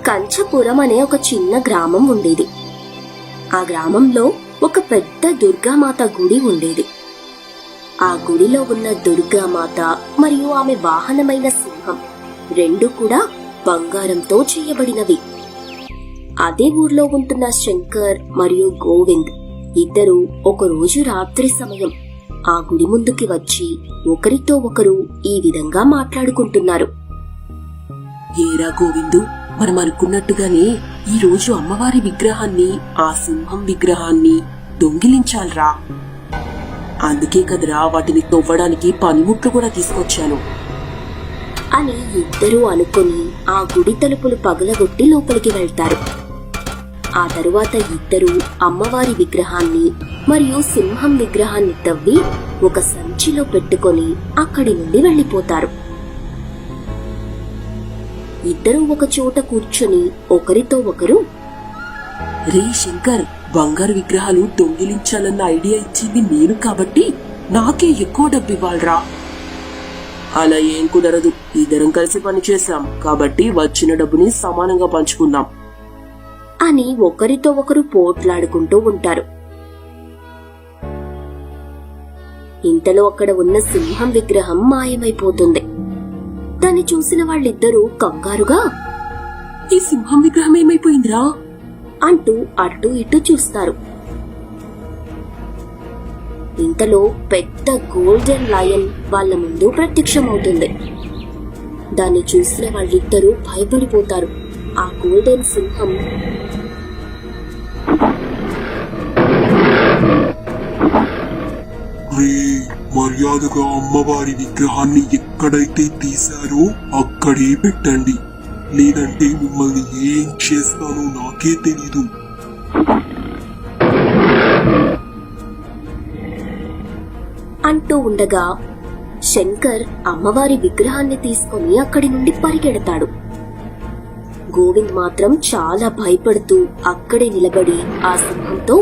కంచపురం అనే ఒక చిన్న గ్రామం ఉండేది. ఆ గ్రామంలో ఒక పెద్ద దుర్గామాత గుడి ఉండేది. ఆ గుడిలో ఉన్న దుర్గామాత మరియు ఆమె వాహనమైన సింహం రెండు కూడా బంగారంతో చేయబడినవి. అదే ఊర్లో ఉంటున్న శంకర్ మరియు గోవింద్ ఇద్దరు ఒకరోజు రాత్రి సమయం ఆ గుడి ముందుకి వచ్చి ఒకరితో ఒకరు ఈ విధంగా మాట్లాడుకుంటున్నారు. ఏరా గోవిందు, మనం అనుకున్నట్టుగానే ఈ రోజు అమ్మవారి విగ్రహాన్ని, ఆ సింహం విగ్రహాన్ని దొంగిలించాలరా. అందుకే కదరా వాటిని తవ్వడానికి పనిముట్లు కూడా తీసుకొచ్చాను అని ఇద్దరూ అనుకుని ఆ గుడి తలుపులు పగలగొట్టి లోపలికి వెళ్తారు. ఆ తరువాత ఇద్దరూ అమ్మవారి విగ్రహాన్ని మరియు సింహం విగ్రహాన్ని తవ్వి ఒక సంచిలో పెట్టుకొని అక్కడి నుండి వెళ్లిపోతారు. ఇద్దరూ ఒక చోట కూర్చొని ఒకరితో ఒకరు, రే శంకర్, బంగారు విగ్రహాలు దొంగిలించాలన్న ఐడియా ఇచ్చింది నేను కాబట్టి నాకే ఎక్కువ డబ్బు ఇవ్వాలరా. అలా ఏం కుదరదు, ఇద్దరం కలిసి పనిచేశాం కాబట్టి వచ్చిన డబ్బుని సమానంగా పంచుకుందాం అని ఒకరితో ఒకరు పోట్లాడుకుంటూ ఉంటారు. ఇంతలో అక్కడ ఉన్న సింహం విగ్రహం మాయమైపోతుంది. దాన్ని చూసిన వాళ్ళిద్దరూ కంగారుగా, ఈ సింహం విగ్రహం ఏమైపోయిందిరా అంటూ అటు ఇటు చూస్తారు. ఇంతలో పెద్ద గోల్డెన్ లయన్ వాళ్ళ ముందు ప్రత్యక్షమవుతుంది. దాన్ని చూసిన వాళ్ళిద్దరూ భయపడిపోతారు. ఆ గోల్డెన్ సింహం మర్యాదగా అమ్మవారి విగ్రహాన్ని ఎక్కడైతే తీశారో అక్కడే పెట్టండి, లేదంటే మిమ్మల్ని ఏం చేస్తానో నాకే తెలీదు అంటూ ఉండగా శంకర్ అమ్మవారి విగ్రహాన్ని తీసుకుని అక్కడి నుండి పరిగెడతాడు. గోవింద్ మాత్రం చాలా భయపడుతూ అక్కడే నిలబడి ఆ సింహంతో,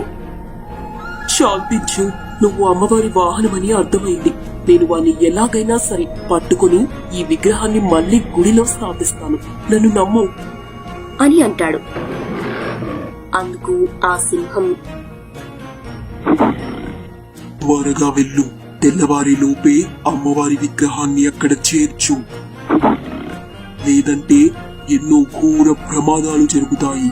శాంతించు, నువ్వు అమ్మవారి వాహనమని అర్థమైంది. నేను వాణ్ణి ఎలాగైనా సరే పట్టుకుని ఈ విగ్రహాన్ని మళ్లీ గుడిలో స్థాపిస్తాను, నన్ను నమ్ము అని అంటాడు. అందుకు ఆ సింహం, త్వరగా వెళ్ళు, తెల్లవారి లోపే అమ్మవారి విగ్రహాన్ని అక్కడ చేర్చు, లేదంటే ఎన్నో ఘోర ప్రమాదాలు జరుగుతాయి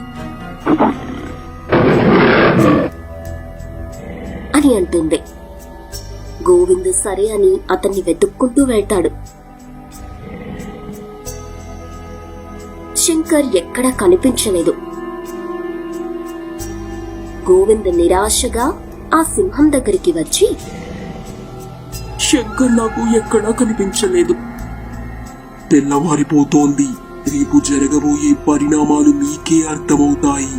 అని అంటుంది. గోవింద్ సరే అని అతన్ని వెతుక్కుంటూ వెళ్తాడు. శంకర్ ఎక్కడా కనిపించలేదు. గోవింద్ నిరాశగా ఆ సింహం దగ్గరికి వచ్చి, శంకర్ నాకు ఎక్కడా కనిపించలేదు. తెల్లవారిపోతోంది, రేపు జరగబోయే పరిణామాలు మీకే అర్థమవుతాయి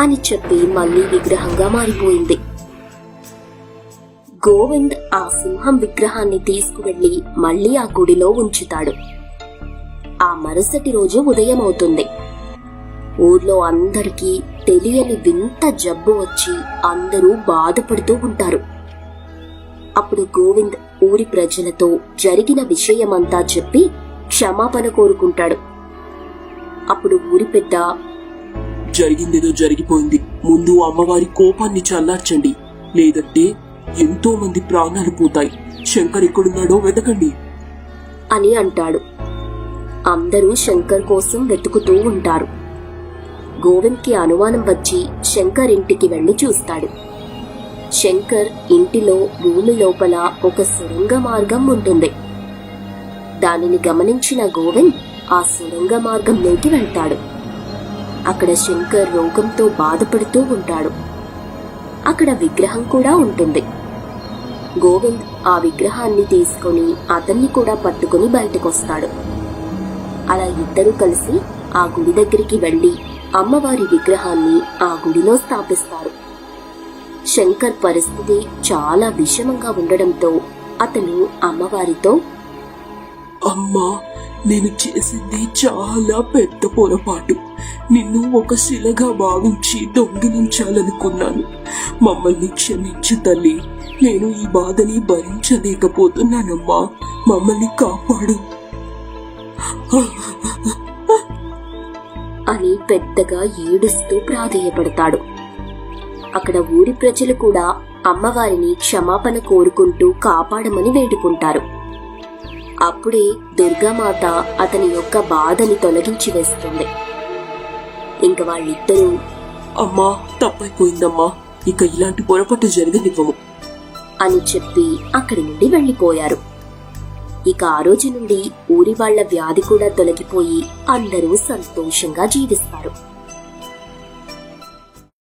అని చెప్పి మళ్లీ విగ్రహంగా మారిపోయింది. గోవింద్ ఆ సింహం విగ్రహాన్ని తీసుకువెళ్లి మళ్లీ ఆ గుడిలో ఉంచుతాడు. ఆ మరుసటి రోజు ఉదయం అవుతుంది. ఊర్లో అందరికీ తెలియని వింత జబ్బు వచ్చి అందరూ బాధపడుతూ ఉంటారు. అప్పుడు గోవింద్ ఊరి ప్రజలతో జరిగిన విషయమంతా చెప్పి క్షమాపణ కోరుకుంటాడు. అప్పుడు ఊరి పెద్ద, జరిగిందేదో జరిగిపోయింది, ముందు అమ్మవారి కోపాన్ని చల్లార్చండి, లేదంటే ఎంతో మంది ప్రాణాలు పోతాయి. శంకర్ ఎక్కడున్నాడో వెతకండి అని అంటాడు. అందరూ శంకర్ కోసం వెతుకుతూ ఉంటారు. గోవింద్కి అనుమానం వచ్చి శంకర్ ఇంటికి వెళ్లి చూస్తాడు. శంకర్ ఇంటిలో భూమి లోపల ఒక సొరంగ మార్గం ఉంటుంది. దానిని గమనించిన గోవింద్ ఆ సొరంగ మార్గంలోకి వెళ్తాడు. అక్కడ శంకర్ రోగంతో బాధపడుతూ ఉంటాడు. అక్కడ విగ్రహం కూడా ఉంటుంది. గోవింద్ ఆ విగ్రహాన్ని తీసుకుని అతన్ని కూడా పట్టుకుని బయటకొస్తాడు. అలా ఇద్దరూ కలిసి ఆ గుడి దగ్గరికి వెళ్లి అమ్మవారి విగ్రహాన్ని ఆ గుడిలో స్థాపిస్తారు. శంకర్ పరిస్థితి చాలా విషమంగా ఉండడంతో అతను అమ్మవారితో, అమ్మా, నేను చేసింది చాలా పెద్ద పొరపాటు. నిన్ను ఒక శిలగా భావించి దొంగిలించాలనుకున్నాను. మమ్మల్ని క్షమించు తల్లి. నేను ఈ బాధని భరించలేకపోతున్నానమ్మా. మమ్మల్ని కాపాడు అని పెద్దగా ఏడుస్తూ ప్రాధేయపడతాడు. అక్కడ ఊరి ప్రజలు కూడా అమ్మవారిని క్షమాపణ కోరుకుంటూ కాపాడమని వేడుకుంటారు. అప్పుడే దుర్గామాత అతని యొక్క బాధని తొలగించి వేస్తుంది. ఇంక వాళ్ళిద్దరూ అమ్మా, తప్పైపోయిందమ్మా, ఇక ఇలాంటి పొరపాటు జరగనివ్వము అని చెప్పి అక్కడి నుండి వెళ్లిపోయారు. ఇక ఆ రోజు నుండి ఊరి వాళ్ల వ్యాధి కూడా తొలగిపోయి అందరూ సంతోషంగా జీవిస్తారు.